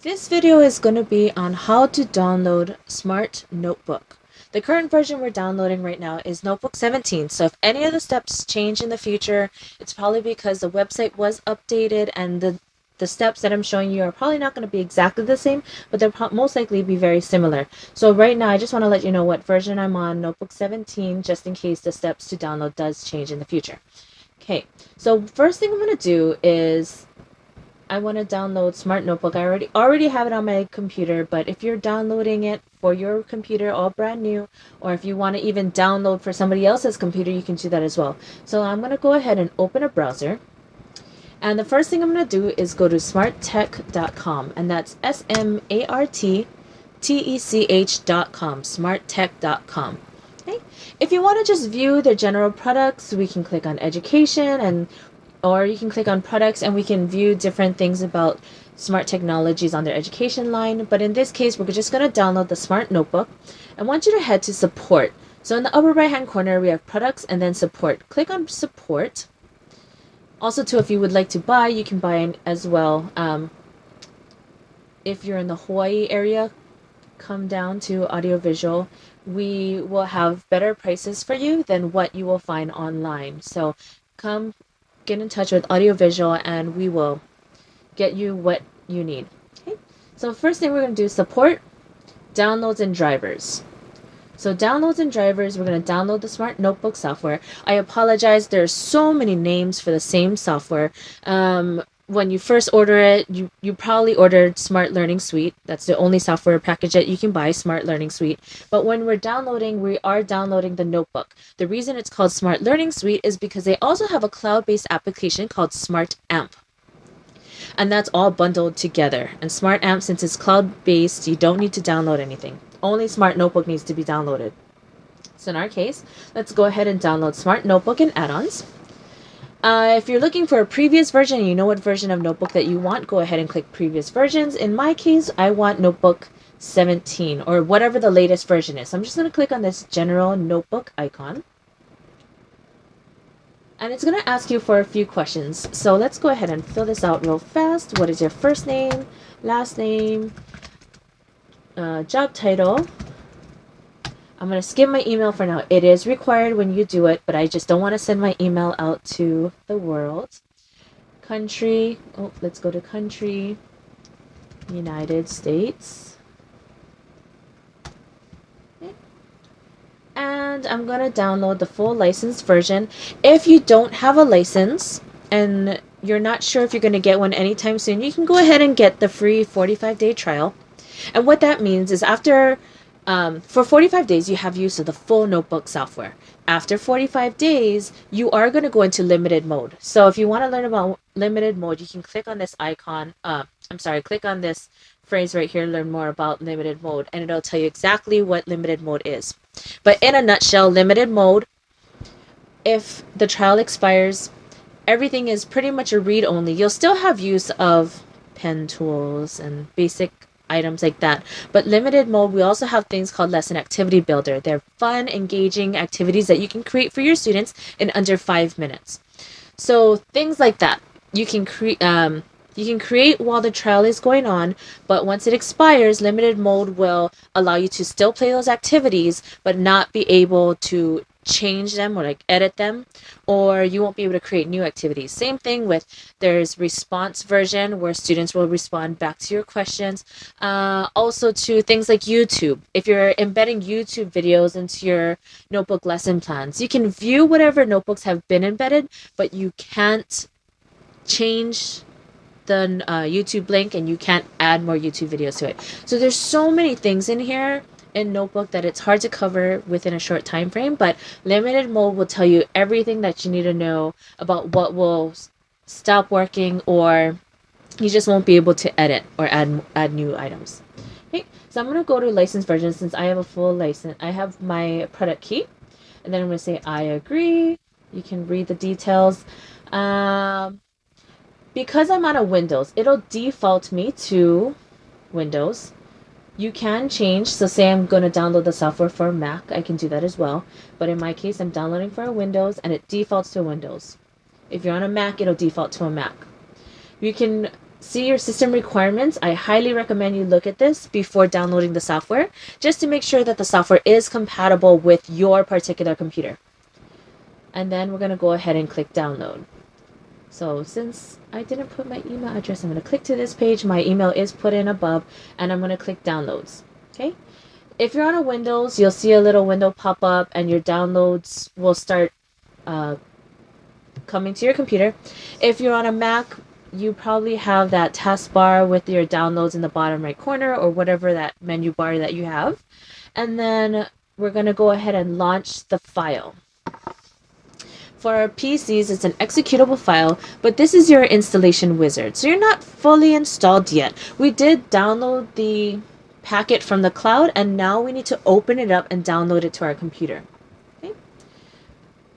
This video is going to be on how to download Smart Notebook. The current version we're downloading right now is Notebook 17, so if any of the steps change in the future, it's probably because the website was updated and the steps that I'm showing you are probably not going to be exactly the same, but they'll most likely be very similar. So right now I just want to let you know what version I'm on, Notebook 17, just in case the steps to download does change in the future. Okay, so first thing I'm going to do is I want to download Smart Notebook. I already have it on my computer, but if you're downloading it for your computer all brand new, or if you want to even download for somebody else's computer, you can do that as well. So I'm going to go ahead and open a browser. And the first thing I'm going to do is go to smarttech.com, and that's SMARTTECH.com, smarttech.com. Okay. If you want to just view the general products, we can click on education, or you can click on products and we can view different things about smart technologies on their education line. But in this case, we're just going to download the Smart Notebook. I want you to head to support. So in the upper right hand corner, we have products and then support. Click on support. Also too, if you would like to buy, you can buy as well. If you're in the Hawaii area, come down to audiovisual. We will have better prices for you than what you will find online. So come get in touch with audiovisual and we will get you what you need. Okay, so first thing we're going to do is support downloads and drivers. So downloads and drivers, we're going to download the Smart Notebook software. I apologize, there's so many names for the same software. When you first order it, you probably ordered Smart Learning Suite. That's the only software package that you can buy, Smart Learning Suite. But when we're downloading, we are downloading the notebook. The reason it's called Smart Learning Suite is because they also have a cloud-based application called Smart Amp. And that's all bundled together. And Smart Amp, since it's cloud-based, you don't need to download anything. Only Smart Notebook needs to be downloaded. So in our case, let's go ahead and download Smart Notebook and add-ons. If you're looking for a previous version and you know what version of notebook that you want, go ahead and click previous versions. In my case, I want notebook 17 or whatever the latest version is. So I'm just going to click on this general notebook icon. And it's going to ask you for a few questions. So let's go ahead and fill this out real fast. What is your first name, last name, job title? I'm going to skip my email for now. It is required when you do it, but I just don't want to send my email out to the world. Country. Oh, let's go to country. United States. Okay. And I'm going to download the full licensed version. If you don't have a license and you're not sure if you're going to get one anytime soon, you can go ahead and get the free 45-day trial. And what that means is for 45 days, you have use of the full notebook software. After 45 days, you are going to go into limited mode. So if you want to learn about limited mode, you can click on this icon. Click on this phrase right here, learn more about limited mode, and it'll tell you exactly what limited mode is. But in a nutshell, limited mode, if the trial expires, everything is pretty much a read only. You'll still have use of pen tools and basic items like that. But limited mode, we also have things called lesson activity builder. They're fun, engaging activities that you can create for your students in under 5 minutes. So things like that you can create while the trial is going on, but once it expires, limited mode will allow you to still play those activities but not be able to change them or like edit them, or you won't be able to create new activities. Same thing with there's response version where students will respond back to your questions. Also to things like YouTube. If you're embedding YouTube videos into your notebook lesson plans, you can view whatever notebooks have been embedded, but you can't change the YouTube link and you can't add more YouTube videos to it. So there's so many things in here in notebook that it's hard to cover within a short time frame, but limited mode will tell you everything that you need to know about what will stop working, or you just won't be able to edit or add new items. Okay, so I'm going to go to license version. Since I have a full license, I have my product key, and then I'm going to say I agree. You can read the details. Because I'm on a Windows, it'll default me to Windows. You can change, so say I'm going to download the software for Mac, I can do that as well. But in my case, I'm downloading for a Windows and it defaults to Windows. If you're on a Mac, it'll default to a Mac. You can see your system requirements, I highly recommend you look at this before downloading the software, just to make sure that the software is compatible with your particular computer. And then we're going to go ahead and click download. So since I didn't put my email address, I'm going to click to this page. My email is put in above, and I'm going to click downloads. Okay. If you're on a Windows, you'll see a little window pop up and your downloads will start coming to your computer. If you're on a Mac, you probably have that taskbar with your downloads in the bottom right corner, or whatever that menu bar that you have. And then we're going to go ahead and launch the file. For our PCs, it's an executable file, but this is your installation wizard. So you're not fully installed yet. We did download the packet from the cloud, and now we need to open it up and download it to our computer. Okay?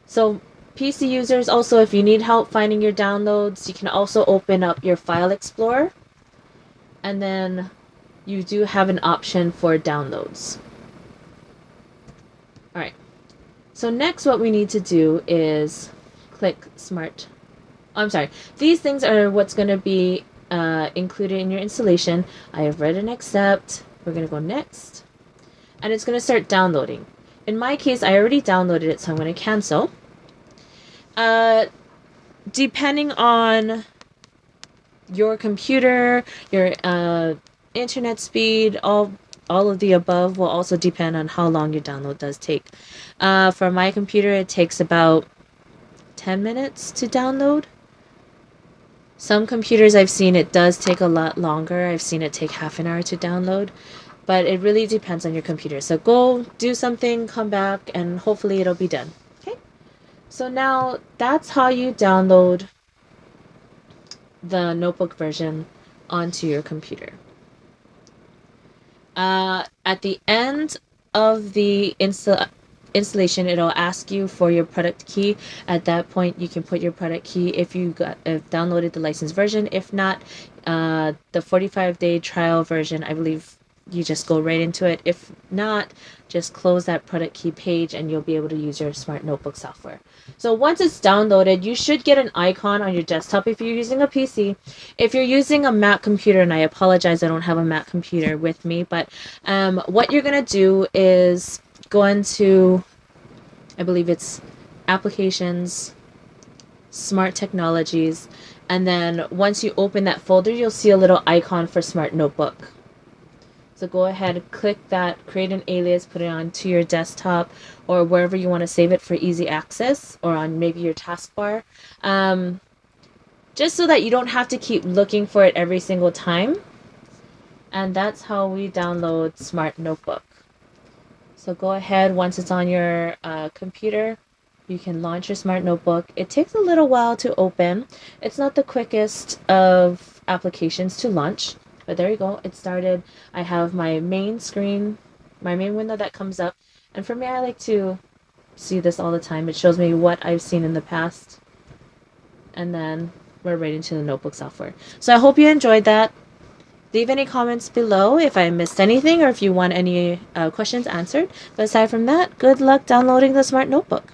So PC users, also, if you need help finding your downloads, you can also open up your File Explorer, and then you do have an option for downloads. Alright. So next what we need to do is click Smart. I'm sorry. These things are what's going to be included in your installation. I have read and accept. We're going to go next. And it's going to start downloading. In my case, I already downloaded it, so I'm going to cancel. Depending on your computer, your internet speed, all of the above will also depend on how long your download does take. For my computer, it takes about 10 minutes to download. Some computers I've seen it does take a lot longer. I've seen it take half an hour to download, but it really depends on your computer. So go do something, come back, and hopefully it'll be done. Okay? So now that's how you download the notebook version onto your computer. At the end of the installation, it'll ask you for your product key. At that point, you can put your product key if you downloaded the licensed version. If not, the 45-day trial version, I believe you just go right into it. If not, just close that product key page and you'll be able to use your smart notebook software. So once it's downloaded, you should get an icon on your desktop if you're using a PC. If you're using a Mac computer, and I apologize, I don't have a Mac computer with me, but what you're going to do is go into, I believe it's Applications, Smart Technologies, and then once you open that folder, you'll see a little icon for Smart Notebook. So go ahead, click that, create an alias, put it onto your desktop or wherever you want to save it for easy access, or on maybe your taskbar, just so that you don't have to keep looking for it every single time. And that's how we download Smart Notebook. So go ahead, once it's on your computer, you can launch your Smart Notebook. It takes a little while to open. It's not the quickest of applications to launch. But there you go, it started. I have my main screen, my main window that comes up. And for me, I like to see this all the time. It shows me what I've seen in the past. And then we're right into the notebook software. So I hope you enjoyed that. Leave any comments below if I missed anything or if you want any questions answered. But aside from that, good luck downloading the Smart Notebook.